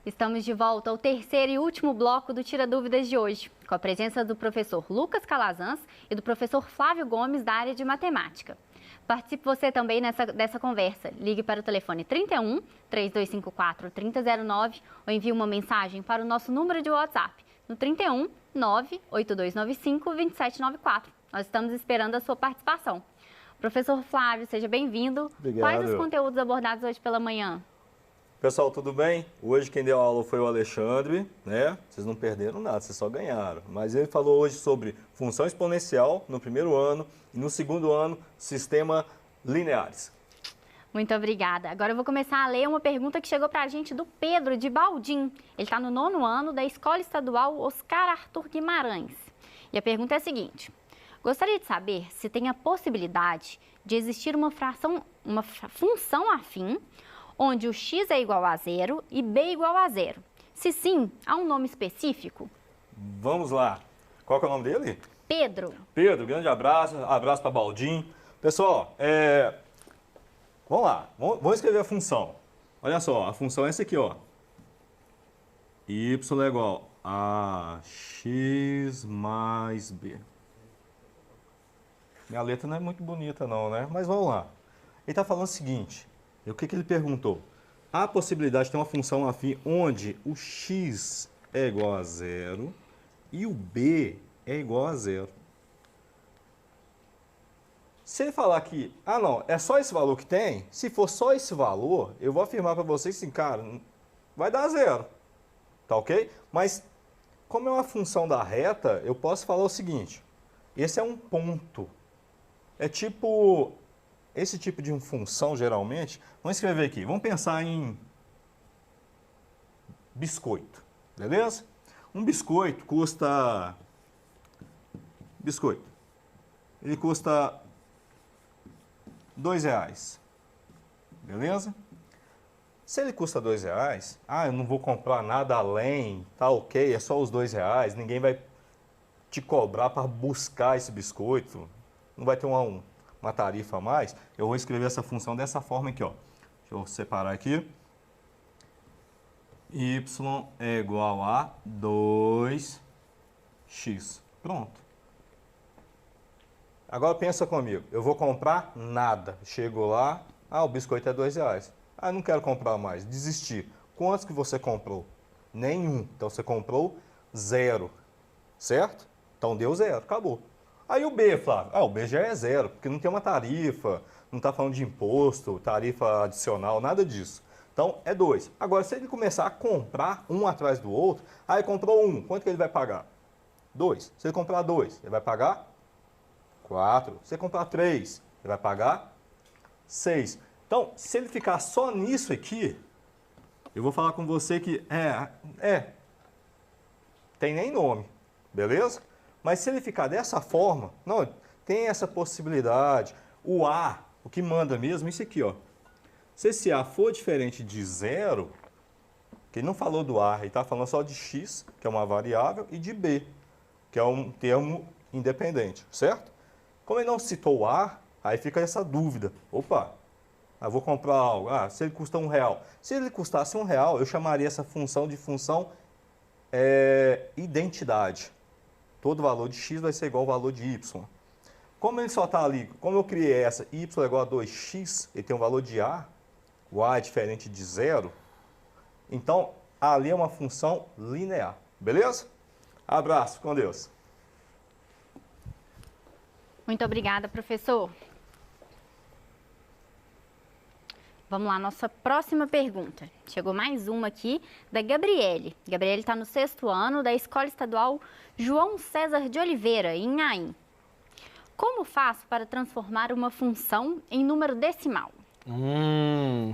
Estamos de volta ao terceiro e último bloco do Tira Dúvidas de hoje, com a presença do professor Lucas Calazans e do professor Flávio Gomes, da área de matemática. Participe você também dessa conversa. Ligue para o telefone 31 3254 3009 ou envie uma mensagem para o nosso número de WhatsApp no 31 98295 2794. Nós estamos esperando a sua participação. Professor Flávio, seja bem-vindo. Obrigado. Quais os conteúdos abordados hoje pela manhã? Pessoal, tudo bem? Hoje quem deu aula foi o Alexandre, né? Vocês não perderam nada, vocês só ganharam. Mas ele falou hoje sobre função exponencial no primeiro ano e no segundo ano, sistema lineares. Muito obrigada. Agora eu vou começar a ler uma pergunta que chegou para a gente do Pedro, de Baldim. Ele está no 9º ano da Escola Estadual Oscar Arthur Guimarães. E a pergunta é a seguinte: gostaria de saber se tem a possibilidade de existir uma função afim, onde o x é igual a 0 e b é igual a 0. Se sim, há um nome específico? Vamos lá. Qual que é o nome dele? Pedro. Pedro, grande abraço. Abraço para Baldim. Pessoal, vamos lá. Vamos escrever a função. Olha só, a função é essa aqui, ó. Y é igual a x mais b. Minha letra não é muito bonita não, né? Mas vamos lá. Ele está falando o seguinte. E o que ele perguntou? Há a possibilidade de ter uma função afim onde o x é igual a 0 e o b é igual a 0. Se ele falar que, não, é só esse valor que tem, se for só esse valor, eu vou afirmar para vocês assim, cara, vai dar 0. Tá ok? Mas, como é uma função da reta, eu posso falar o seguinte, esse é um ponto. É tipo... Esse tipo de função, geralmente, vamos escrever aqui, vamos pensar em biscoito, beleza? Um biscoito custa... ele custa R$2, beleza? Se ele custa R$2, eu não vou comprar nada além, tá ok, é só os R$2, ninguém vai te cobrar para buscar esse biscoito, não vai ter uma tarifa a mais, eu vou escrever essa função dessa forma aqui, ó. Deixa eu separar aqui. Y é igual a 2x. Pronto. Agora pensa comigo, eu vou comprar nada. Chego lá, o biscoito é R$2. Não quero comprar mais, desisti. Quantos que você comprou? Nenhum. Então você comprou 0, certo? Então deu 0, acabou. Aí o B, Flávio, o B já é 0, porque não tem uma tarifa, não está falando de imposto, tarifa adicional, nada disso. Então é 2. Agora, se ele começar a comprar um atrás do outro, aí comprou 1, quanto que ele vai pagar? 2. Se ele comprar 2, ele vai pagar 4. Se ele comprar 3, ele vai pagar 6. Então, se ele ficar só nisso aqui, eu vou falar com você que tem nem nome, beleza? Mas se ele ficar dessa forma, não, tem essa possibilidade. O A, o que manda mesmo, isso aqui, ó. Se esse A for diferente de 0, que ele não falou do A, ele está falando só de x, que é uma variável, e de B, que é um termo independente, certo? Como ele não citou o A, aí fica essa dúvida. Opa, eu vou comprar algo. Se ele custa R$1. Se ele custasse R$1, eu chamaria essa função de função identidade. Todo valor de x vai ser igual ao valor de y. Como ele só está ali, como eu criei essa, y é igual a 2x, ele tem um valor de a, o a é diferente de 0, então ali é uma função linear. Beleza? Abraço, com Deus. Muito obrigada, professor. Vamos lá, nossa próxima pergunta. Chegou mais uma aqui da Gabriele. Gabriele está no 6º ano da Escola Estadual João César de Oliveira, em Inhaim. Como faço para transformar uma função em número decimal?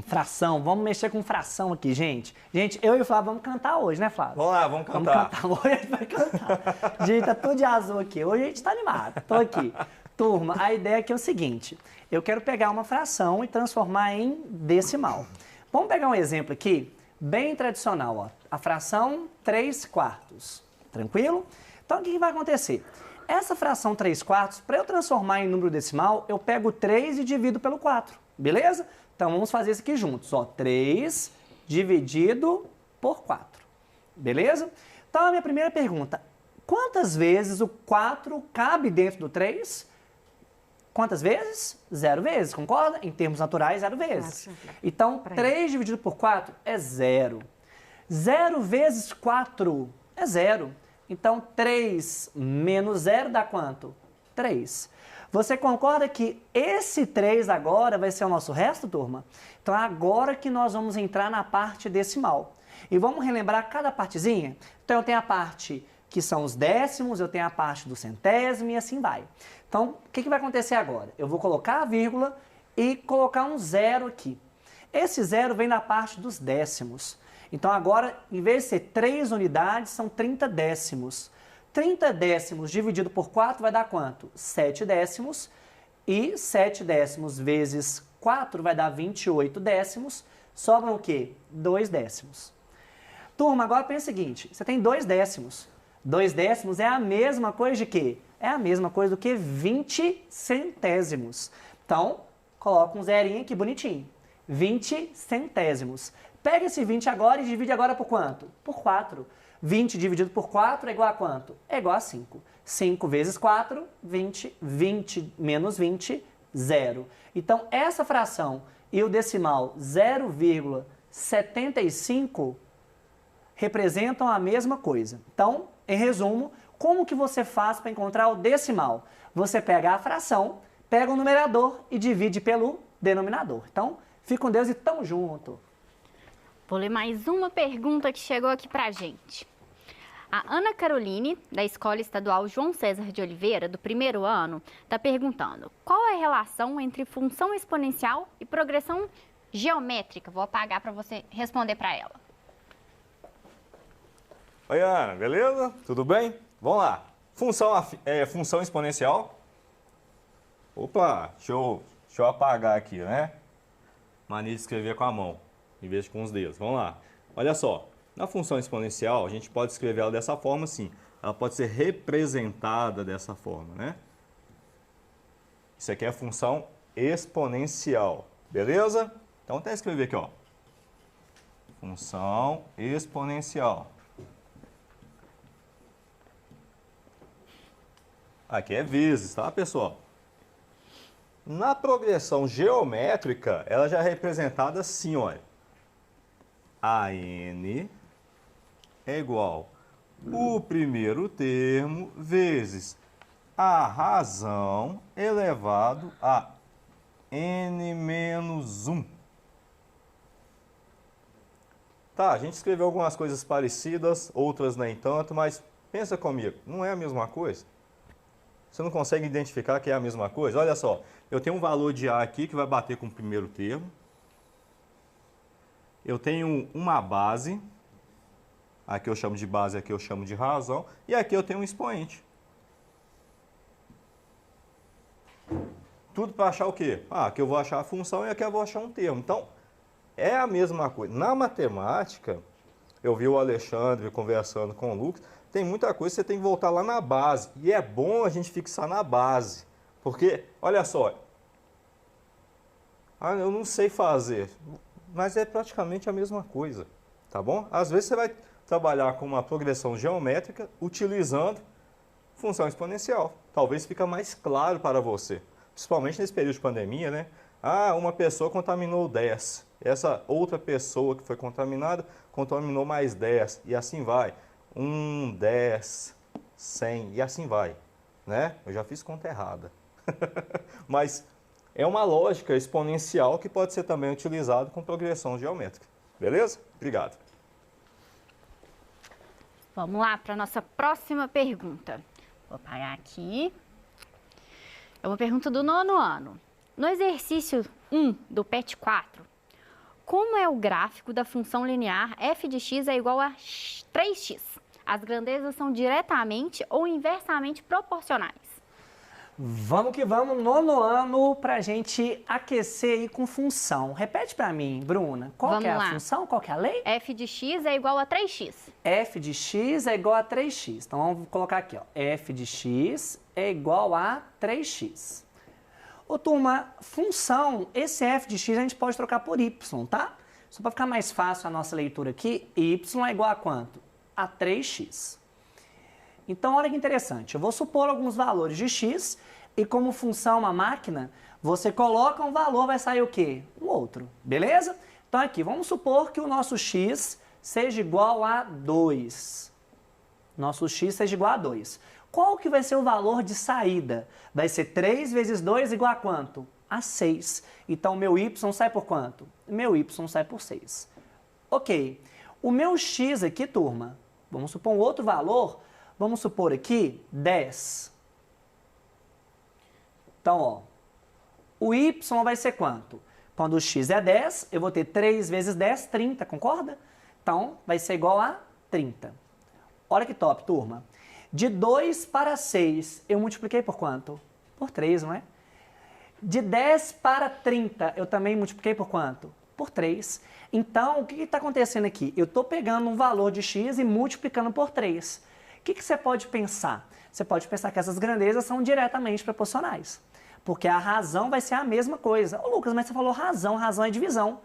Fração. Vamos mexer com fração aqui, gente. Gente, eu e o Flávio vamos cantar hoje, né, Flávio? Vamos lá, vamos cantar. Hoje a gente vai cantar. Gente, tá tudo de azul aqui. Hoje a gente tá animado. Tô aqui. Turma, a ideia aqui é o seguinte. Eu quero pegar uma fração e transformar em decimal. Vamos pegar um exemplo aqui, bem tradicional, ó. A fração 3/4. Tranquilo? Então, o que vai acontecer? Essa fração 3/4, para eu transformar em número decimal, eu pego 3 e divido pelo 4. Beleza? Então, vamos fazer isso aqui juntos. Ó, 3 dividido por 4. Beleza? Então, a minha primeira pergunta, quantas vezes o 4 cabe dentro do 3? Quantas vezes? 0 vezes, concorda? Em termos naturais, 0 vezes. Então, 3 dividido por 4 é 0. 0 vezes 4 é 0. Então, 3 menos 0 dá quanto? 3. Você concorda que esse 3 agora vai ser o nosso resto, turma? Então, é agora que nós vamos entrar na parte decimal. E vamos relembrar cada partezinha? Então, eu tenho a parte que são os décimos, eu tenho a parte do centésimo e assim vai. Então, o que vai acontecer agora? Eu vou colocar a vírgula e colocar um 0 aqui. Esse 0 vem da parte dos décimos. Então, agora, em vez de ser 3 unidades, são 30 décimos. 30 décimos dividido por 4 vai dar quanto? 7 décimos. E 7 décimos vezes 4 vai dar 28 décimos. Sobram o quê? 2 décimos. Turma, agora pensa o seguinte, você tem 2 décimos. 2 décimos é a mesma coisa de quê? É a mesma coisa do que 20 centésimos. Então, coloca um zerinho aqui bonitinho. 20 centésimos. Pega esse 20 agora e divide agora por quanto? Por 4. 20 dividido por 4 é igual a quanto? É igual a 5. 5 vezes 4, 20. 20 menos 20, 0. Então, essa fração e o decimal 0,75 representam a mesma coisa. Então, em resumo, como que você faz para encontrar o decimal? Você pega a fração, pega o numerador e divide pelo denominador. Então, fica com Deus e tamo junto. Vou ler mais uma pergunta que chegou aqui pra gente. A Ana Caroline, da Escola Estadual João César de Oliveira, do primeiro ano, está perguntando qual é a relação entre função exponencial e progressão geométrica. Vou apagar para você responder para ela. Oi, Ana, beleza? Tudo bem? Vamos lá. Função exponencial. Opa, deixa eu apagar aqui, né? Mania de escrever com a mão, em vez de com os dedos. Vamos lá. Olha só, na função exponencial, a gente pode escrever ela dessa forma, assim. Ela pode ser representada dessa forma, né? Isso aqui é a função exponencial, beleza? Então, até escrever aqui, ó. Função exponencial. Aqui é vezes, tá, pessoal? Na progressão geométrica, ela já é representada assim, olha. AN é igual o primeiro termo vezes a razão elevado a n menos 1. Tá, a gente escreveu algumas coisas parecidas, outras nem tanto, mas pensa comigo, não é a mesma coisa? Você não consegue identificar que é a mesma coisa? Olha só, eu tenho um valor de A aqui que vai bater com o primeiro termo. Eu tenho uma base, aqui eu chamo de base, aqui eu chamo de razão, e aqui eu tenho um expoente. Tudo para achar o quê? Aqui eu vou achar a função e aqui eu vou achar um termo. Então, é a mesma coisa. Na matemática, eu vi o Alexandre conversando com o Lucas, tem muita coisa que você tem que voltar lá na base. E é bom a gente fixar na base. Porque, olha só, eu não sei fazer, mas é praticamente a mesma coisa, tá bom? Às vezes você vai trabalhar com uma progressão geométrica utilizando função exponencial. Talvez fique mais claro para você, principalmente nesse período de pandemia, né? Uma pessoa contaminou 10. Essa outra pessoa que foi contaminada contaminou mais 10 e assim vai. 1, 10, 100 e assim vai, né? Eu já fiz conta errada. Mas é uma lógica exponencial que pode ser também utilizado com progressão geométrica. Beleza? Obrigado. Vamos lá para a nossa próxima pergunta. Vou apagar aqui. É uma pergunta do 9º ano. No exercício 1 do PET 4, como é o gráfico da função linear f de x é igual a 3x? As grandezas são diretamente ou inversamente proporcionais. Vamos que vamos, 9º ano, para a gente aquecer aí com função. Repete para mim, Bruna, qual que é a função, qual que é a lei? F de x é igual a 3x. F de x é igual a 3x. Então, vamos colocar aqui, ó. F de x é igual a 3x. Ô, turma, função, esse f de x a gente pode trocar por y, tá? Só para ficar mais fácil a nossa leitura aqui, y é igual a quanto? A 3x. Então, olha que interessante. Eu vou supor alguns valores de x e como função uma máquina, você coloca um valor, vai sair o quê? Um outro, beleza? Então, aqui, vamos supor que o nosso x seja igual a 2. Nosso x seja igual a 2. Qual que vai ser o valor de saída? Vai ser 3 vezes 2 igual a quanto? A 6. Então, meu y sai por quanto? Meu y sai por 6. Ok. O meu x aqui, turma, vamos supor um outro valor, vamos supor aqui 10. Então, ó, o y vai ser quanto? Quando o x é 10, eu vou ter 3 vezes 10, 30, concorda? Então, vai ser igual a 30. Olha que top, turma. De 2 para 6, eu multipliquei por quanto? Por 3, não é? De 10 para 30, eu também multipliquei por quanto? Por 3. Então, o que está acontecendo aqui? Eu estou pegando um valor de x e multiplicando por 3. O que você pode pensar? Você pode pensar que essas grandezas são diretamente proporcionais. Porque a razão vai ser a mesma coisa. Ô Lucas, mas você falou razão é divisão.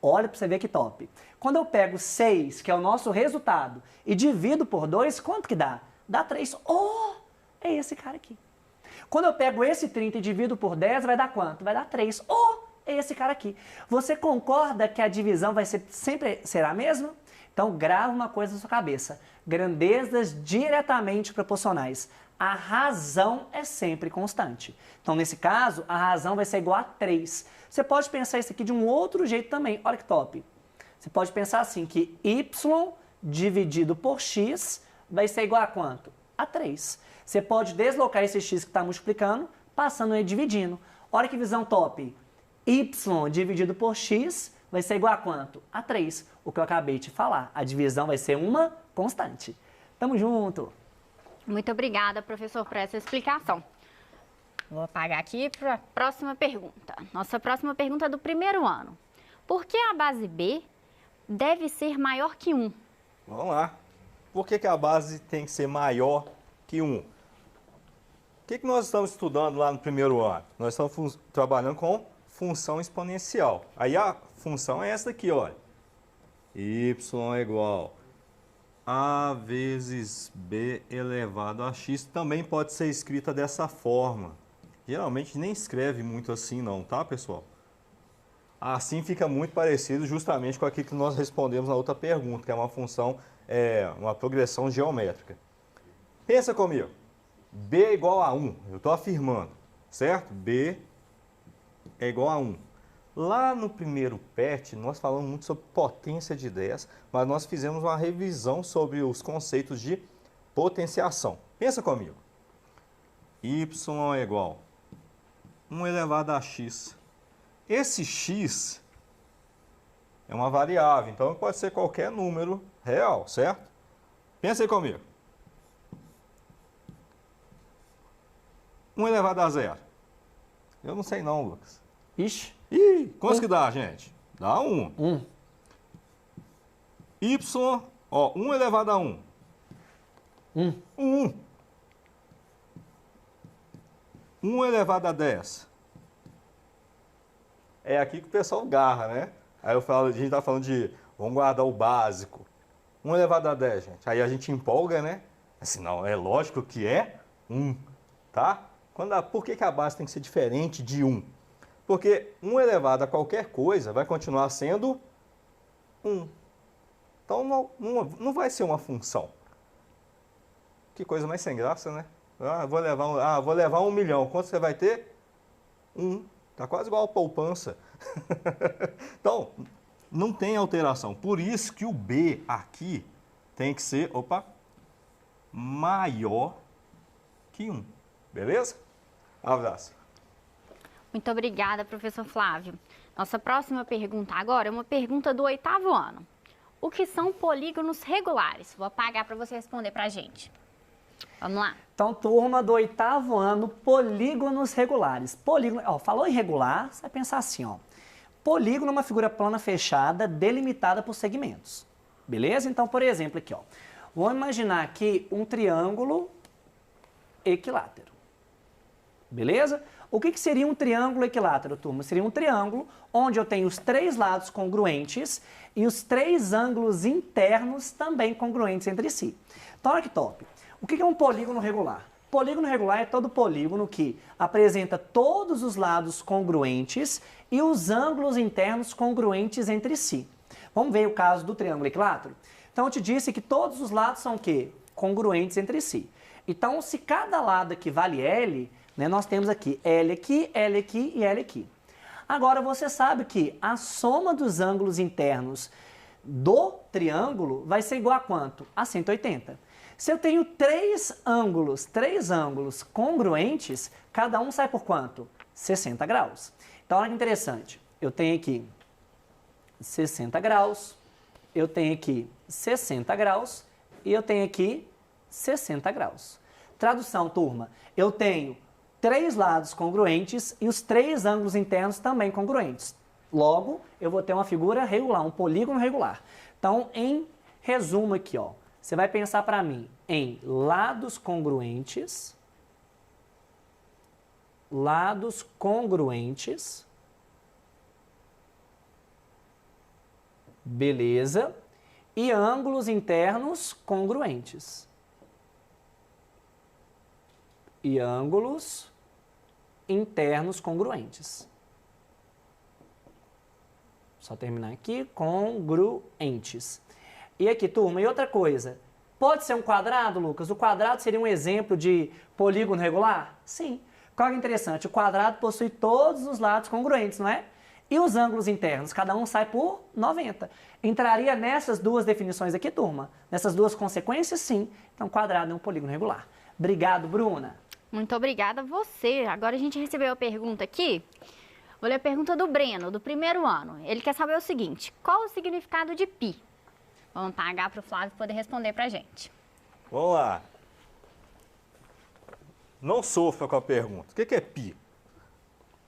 Olha para você ver que top. Quando eu pego 6, que é o nosso resultado, e divido por 2, quanto que dá? Dá 3. Oh, é esse cara aqui. Quando eu pego esse 30 e divido por 10, vai dar quanto? Vai dar 3. Oh, é esse cara aqui. Você concorda que a divisão vai ser, sempre será a mesma? Então, grava uma coisa na sua cabeça. Grandezas diretamente proporcionais. A razão é sempre constante. Então, nesse caso, a razão vai ser igual a 3. Você pode pensar isso aqui de um outro jeito também. Olha que top. Você pode pensar assim, que y dividido por x vai ser igual a quanto? A 3. Você pode deslocar esse x que está multiplicando, passando e dividindo. Olha que visão top. Y dividido por x vai ser igual a quanto? A 3. O que eu acabei de falar. A divisão vai ser uma constante. Tamo junto. Muito obrigada, professor, por essa explicação. Vou apagar aqui para a próxima pergunta. Nossa próxima pergunta é do primeiro ano. Por que a base B deve ser maior que 1? Vamos lá. Por que a base tem que ser maior que 1? O que nós estamos estudando lá no primeiro ano? Nós estamos trabalhando com função exponencial. Aí a função é essa aqui, olha. Y é igual a vezes b elevado a x. Também pode ser escrita dessa forma. Geralmente nem escreve muito assim não, tá, pessoal? Assim fica muito parecido justamente com aquilo que nós respondemos na outra pergunta, que é uma função, uma progressão geométrica. Pensa comigo. B é igual a 1, eu estou afirmando, certo? B é igual a 1. Lá no primeiro PET, nós falamos muito sobre potência de 10, mas nós fizemos uma revisão sobre os conceitos de potenciação. Pensa comigo. Y é igual a 1 elevado a x. Esse x é uma variável, então pode ser qualquer número real, certo? Pensa aí comigo. 1 elevado a 0. Eu não sei não, Lucas. Ixi. Ih, quanto que dá, gente? Dá 1. 1. Y, ó, 1 elevado a 1. 1. 1 elevado a 10. É aqui que o pessoal garra, né? Aí eu falo, a gente tá falando de, vamos guardar o básico. 1 elevado a 10, gente. Aí a gente empolga, né? Assim, não, é lógico que é 1, tá? Por que a base tem que ser diferente de 1? Porque 1 elevado a qualquer coisa vai continuar sendo 1. Então não vai ser uma função. Que coisa mais sem graça, né? Vou levar 1 milhão. Quanto você vai ter? 1. Tá quase igual a poupança. Então, não tem alteração. Por isso que o B aqui tem que ser, maior que 1. Beleza? Um abraço. Muito obrigada, professor Flávio. Nossa próxima pergunta agora é uma pergunta do 8º ano. O que são polígonos regulares? Vou apagar para você responder para a gente. Vamos lá. Então, turma do 8º ano, polígonos regulares. Polígono, falou em regular, você vai pensar assim, ó. Polígono é uma figura plana fechada, delimitada por segmentos. Beleza? Então, por exemplo, aqui, ó. Vamos imaginar aqui um triângulo equilátero. Beleza? O que seria um triângulo equilátero, turma? Seria um triângulo onde eu tenho os 3 lados congruentes e os 3 ângulos internos também congruentes entre si. Então, olha que top. O que é um polígono regular? Polígono regular é todo polígono que apresenta todos os lados congruentes e os ângulos internos congruentes entre si. Vamos ver o caso do triângulo equilátero? Então, eu te disse que todos os lados são o quê? Congruentes entre si. Então, se cada lado aqui vale L, né, nós temos aqui L aqui, L aqui e L aqui. Agora, você sabe que a soma dos ângulos internos do triângulo vai ser igual a quanto? A 180. Se eu tenho 3 ângulos congruentes, cada um sai por quanto? 60 graus. Então, olha que interessante. Eu tenho aqui 60 graus, eu tenho aqui 60 graus e eu tenho aqui 60 graus. Tradução, turma. Eu tenho 3 lados congruentes e os 3 ângulos internos também congruentes. Logo, eu vou ter uma figura regular, um polígono regular. Então, em resumo aqui, ó, você vai pensar para mim em lados congruentes, beleza, e ângulos internos congruentes. E ângulos internos congruentes. Só terminar aqui, congruentes. E aqui, turma, e outra coisa, pode ser um quadrado, Lucas? O quadrado seria um exemplo de polígono regular? Sim. Qual que é interessante? O quadrado possui todos os lados congruentes, não é? E os ângulos internos, cada um sai por 90. Entraria nessas duas definições aqui, turma? Nessas duas consequências, sim. Então, quadrado é um polígono regular. Obrigado, Bruna. Muito obrigada a você. Agora a gente recebeu a pergunta aqui. Vou ler a pergunta do Breno, do 1º ano. Ele quer saber o seguinte: qual o significado de pi? Vamos pagar para o Flávio poder responder para a gente. Vamos lá. Não sofra com a pergunta. O que é pi?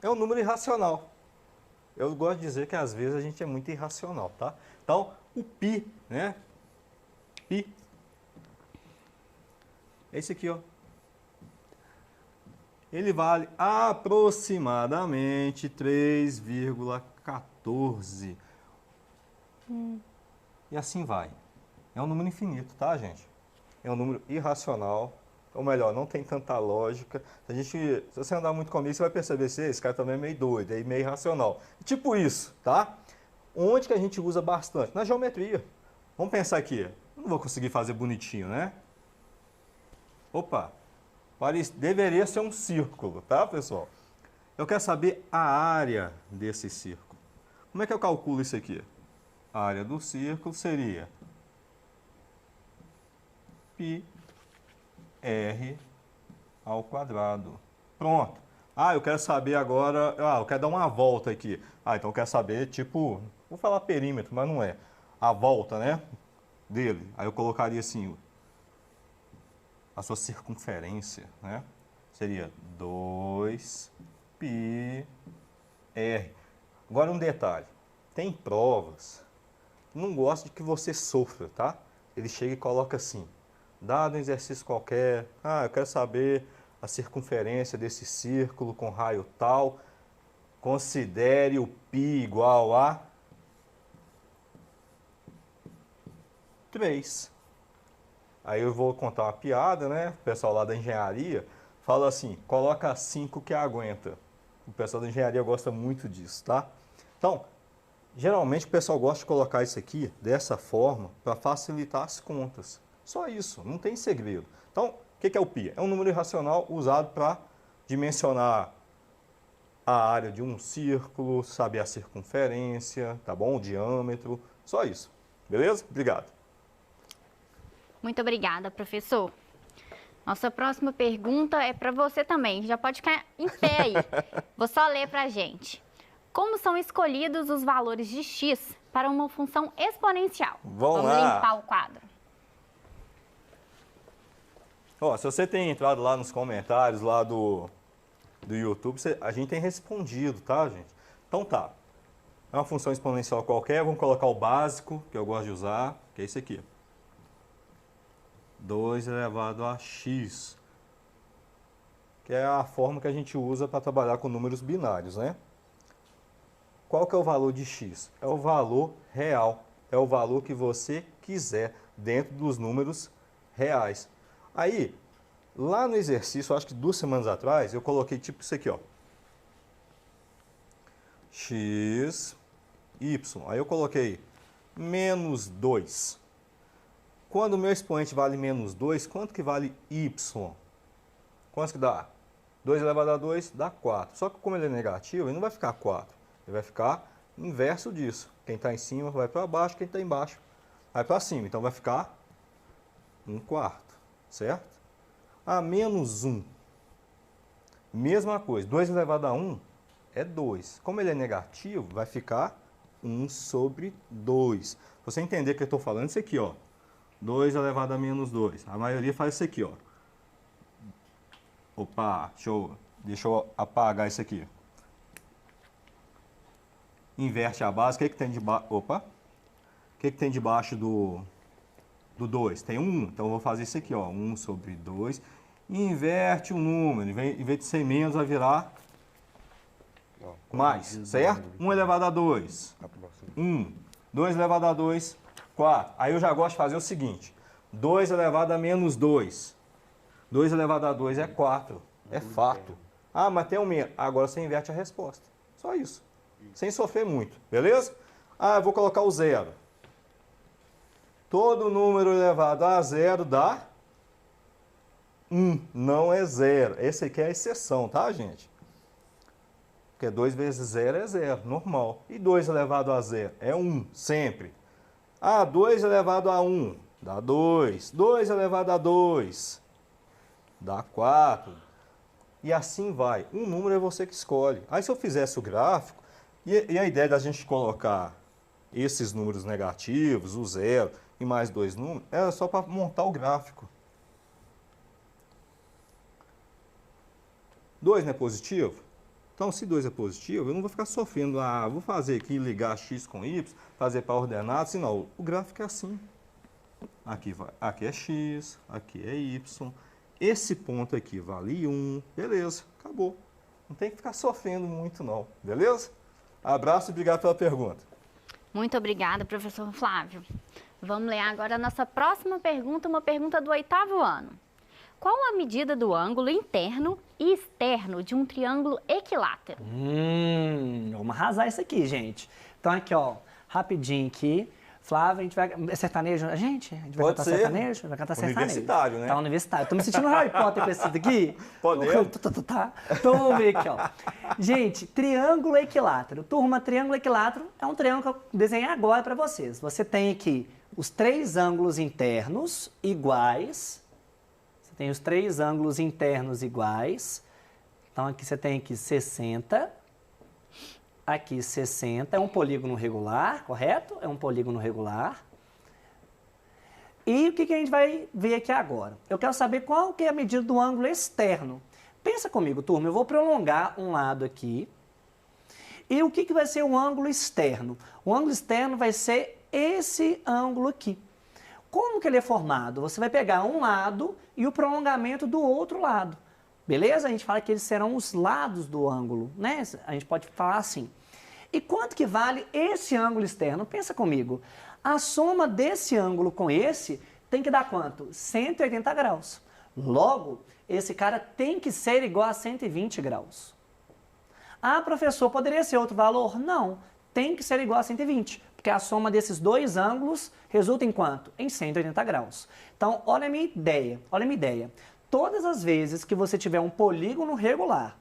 É um número irracional. Eu gosto de dizer que às vezes a gente é muito irracional, tá? Então, o pi, né? Pi. É esse aqui, ó. Ele vale aproximadamente 3,14. E assim vai. É um número infinito, tá, gente? É um número irracional. Ou melhor, não tem tanta lógica. Se você andar muito comigo, você vai perceber se esse cara também é meio doido, é meio irracional. Tipo isso, tá? Onde que a gente usa bastante? Na geometria. Vamos pensar aqui. Eu não vou conseguir fazer bonitinho, né? Opa! Deveria ser um círculo, tá, pessoal? Eu quero saber a área desse círculo. Como é que eu calculo isso aqui? A área do círculo seria πr ao quadrado. Pronto. Ah, eu quero saber agora... Ah, eu quero dar uma volta aqui. Ah, então eu quero saber, tipo... Vou falar perímetro, mas não é. A volta, né? Dele. Aí eu colocaria assim... A sua circunferência, né? Seria 2πr. Agora um detalhe. Tem provas que não gostam de que você sofra, tá? Ele chega e coloca assim. Dado um exercício qualquer. Ah, eu quero saber a circunferência desse círculo com raio tal. Considere o π igual a 3. Aí eu vou contar uma piada, né? O pessoal lá da engenharia fala assim, coloca 5 que aguenta. O pessoal da engenharia gosta muito disso, tá? Então, geralmente o pessoal gosta de colocar isso aqui dessa forma para facilitar as contas. Só isso, não tem segredo. Então, o que é o π? É um número irracional usado para dimensionar a área de um círculo, saber a circunferência, tá bom? O diâmetro, só isso. Beleza? Obrigado. Muito obrigada, professor. Nossa próxima pergunta é para você também. Já pode ficar em pé aí. Vou só ler para a gente. Como são escolhidos os valores de x para uma função exponencial? Vamos lá. Limpar o quadro. Ó, se você tem entrado lá nos comentários lá do YouTube, a gente tem respondido, tá, gente? Então tá. É uma função exponencial qualquer, vamos colocar o básico, que eu gosto de usar, que é esse aqui. 2 elevado a x, que é a forma que a gente usa para trabalhar com números binários, né? Qual que é o valor de x? É o valor real, é o valor que você quiser dentro dos números reais. Aí, lá no exercício, acho que 2 semanas atrás, eu coloquei tipo isso aqui, ó. X, y. Aí eu coloquei menos 2. Quando o meu expoente vale menos 2, quanto que vale y? Quanto que dá? 2 elevado a 2 dá 4. Só que como ele é negativo, ele não vai ficar 4. Ele vai ficar inverso disso. Quem está em cima vai para baixo, quem está embaixo vai para cima. Então vai ficar 1/4, certo? A menos 1. Mesma coisa. 2 elevado a 1 é 2. Como ele é negativo, vai ficar 1 sobre 2. Pra você entender que eu estou falando isso aqui, ó. 2 elevado a menos 2. A maioria faz isso aqui, ó. Opa, deixa eu apagar isso aqui. Inverte a base. O que tem debaixo? Opa. O que tem debaixo do 2? Tem 1. Então eu vou fazer isso aqui, ó. 1 sobre 2. E inverte o número. Em vez de ser menos, vai virar mais, certo? 1 elevado a 2. 1. 2 elevado a 2, 4. Aí eu já gosto de fazer o seguinte. 2 elevado a menos 2. 2 elevado a 2 é 4. É fato. Ah, mas tem um menos. Agora você inverte a resposta. Só isso. Sem sofrer muito. Beleza? Ah, eu vou colocar o 0. Todo número elevado a 0 dá 1. Não é 0. Esse aqui é a exceção, tá, gente? Porque 2 vezes 0 é 0, normal. E 2 elevado a 0 é 1, sempre. Ah, 2 elevado a 1 dá 2. 2 elevado a 2 dá 4. E assim vai. Um número é você que escolhe. Aí se eu fizesse o gráfico, e a ideia da gente colocar esses números negativos, o 0 e mais 2 números, era só para montar o gráfico. 2 não é positivo? Então, se 2 é positivo, eu não vou ficar sofrendo, vou fazer aqui, ligar x com y, fazer para ordenado, senão o gráfico é assim. Aqui é x, aqui é y, esse ponto aqui vale 1, beleza, acabou. Não tem que ficar sofrendo muito não, beleza? Abraço e obrigado pela pergunta. Muito obrigada, professor Flávio. Vamos ler agora a nossa próxima pergunta, uma pergunta do 8º ano. Qual a medida do ângulo interno e externo de um triângulo equilátero? Vamos arrasar isso aqui, gente. Então aqui, ó, rapidinho aqui. Flávio, a gente vai... É sertanejo? A gente vai cantar sertanejo? Vai cantar sertanejo. Universitário, né? Tá universitário. Tô me sentindo Harry Potter com esse aqui. Podemos. Então vamos ver aqui, ó. Gente, triângulo equilátero. Turma, triângulo equilátero é um triângulo que eu desenhei agora para vocês. Você tem aqui os 3 ângulos internos iguais. Você tem os 3 ângulos internos iguais. Então aqui você tem aqui 60. Aqui 60, é um polígono regular, correto? É um polígono regular. E o que a gente vai ver aqui agora? Eu quero saber qual que é a medida do ângulo externo. Pensa comigo, turma, eu vou prolongar um lado aqui. E o que vai ser o ângulo externo? O ângulo externo vai ser esse ângulo aqui. Como que ele é formado? Você vai pegar um lado e o prolongamento do outro lado. Beleza? A gente fala que eles serão os lados do ângulo, né? A gente pode falar assim. E quanto que vale esse ângulo externo? Pensa comigo. A soma desse ângulo com esse tem que dar quanto? 180 graus. Logo, esse cara tem que ser igual a 120 graus. Ah, professor, poderia ser outro valor? Não, tem que ser igual a 120, porque a soma desses 2 ângulos resulta em quanto? Em 180 graus. Então, olha a minha ideia. Todas as vezes que você tiver um polígono regular,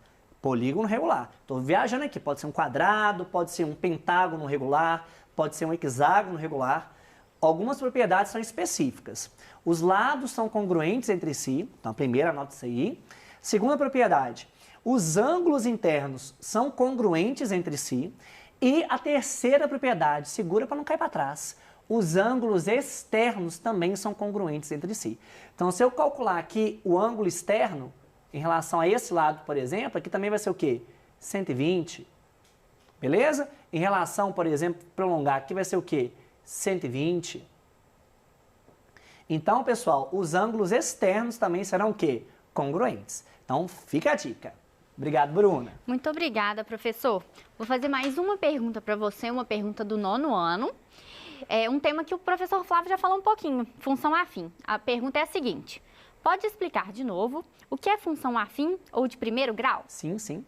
estou viajando aqui, pode ser um quadrado, pode ser um pentágono regular, pode ser um hexágono regular, algumas propriedades são específicas. Os lados são congruentes entre si, então a primeira anota isso aí. Segunda propriedade, os ângulos internos são congruentes entre si. E a terceira propriedade, segura para não cair para trás, os ângulos externos também são congruentes entre si. Então, se eu calcular aqui o ângulo externo, em relação a esse lado, por exemplo, aqui também vai ser o quê? 120. Beleza? Em relação, por exemplo, prolongar, aqui vai ser o quê? 120. Então, pessoal, os ângulos externos também serão o quê? Congruentes. Então, fica a dica. Obrigado, Bruna. Muito obrigada, professor. Vou fazer mais uma pergunta para você, uma pergunta do 9º ano. É um tema que o professor Flávio já falou um pouquinho, função afim. A pergunta é a seguinte: pode explicar de novo o que é função afim ou de primeiro grau? Sim, sim.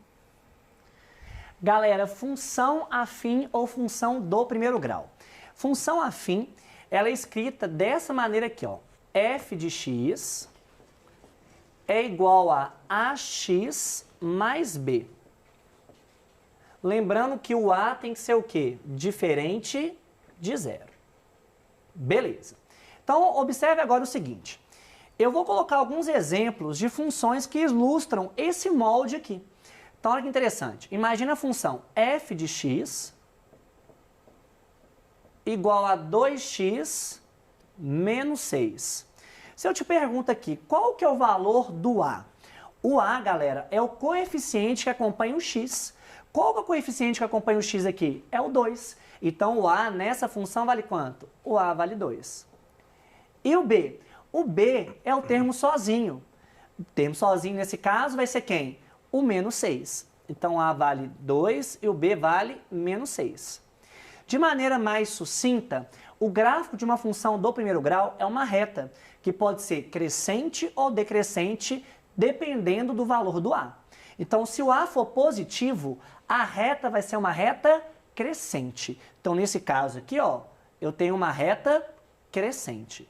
Galera, função afim ou função do primeiro grau. Função afim, ela é escrita dessa maneira aqui, ó. F de x é igual a AX mais B. Lembrando que o A tem que ser o quê? Diferente de zero. Beleza. Então, observe agora o seguinte. Eu vou colocar alguns exemplos de funções que ilustram esse molde aqui. Então, olha que interessante. Imagina a função f de x igual a 2x menos 6. Se eu te pergunto aqui, qual que é o valor do A? O A, galera, é o coeficiente que acompanha o x. Qual que é o coeficiente que acompanha o x aqui? É o 2. Então, o A nessa função vale quanto? O A vale 2. E o B? O B é o termo sozinho. O termo sozinho, nesse caso, vai ser quem? O menos 6. Então, A vale 2 e o B vale menos 6. De maneira mais sucinta, o gráfico de uma função do primeiro grau é uma reta, que pode ser crescente ou decrescente, dependendo do valor do A. Então, se o A for positivo, a reta vai ser uma reta crescente. Então, nesse caso aqui, ó, eu tenho uma reta crescente.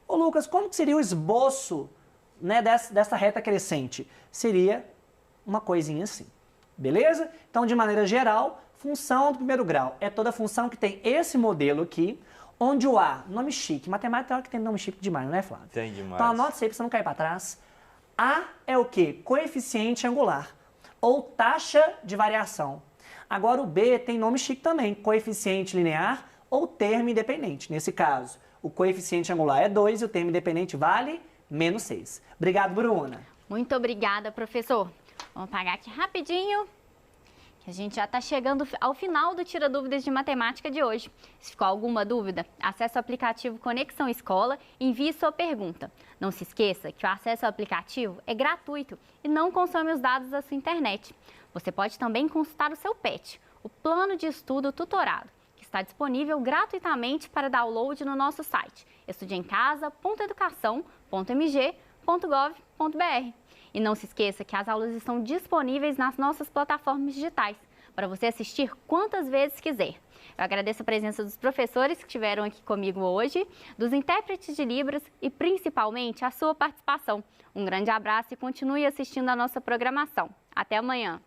Ô Lucas, como que seria o esboço, né, dessa reta crescente? Seria uma coisinha assim, beleza? Então, de maneira geral, função do primeiro grau é toda função que tem esse modelo aqui, onde o A, nome chique, matemática é hora que tem nome chique demais, não é, Flávio? Tem demais. Então, anota isso aí para você não cair para trás. A é o quê? Coeficiente angular, ou taxa de variação. Agora, o B tem nome chique também, coeficiente linear ou termo independente. Nesse caso, o coeficiente angular é 2 e o termo independente vale menos 6. Obrigado, Bruna. Muito obrigada, professor. Vamos apagar aqui rapidinho, que a gente já está chegando ao final do Tira Dúvidas de Matemática de hoje. Se ficou alguma dúvida, acesse o aplicativo Conexão Escola e envie sua pergunta. Não se esqueça que o acesso ao aplicativo é gratuito e não consome os dados da sua internet. Você pode também consultar o seu PET, o Plano de Estudo Tutorado, que está disponível gratuitamente para download no nosso site estudeemcasa.educação.mg.gov.br. E não se esqueça que as aulas estão disponíveis nas nossas plataformas digitais, para você assistir quantas vezes quiser. Eu agradeço a presença dos professores que estiveram aqui comigo hoje, dos intérpretes de Libras e principalmente a sua participação. Um grande abraço e continue assistindo a nossa programação. Até amanhã!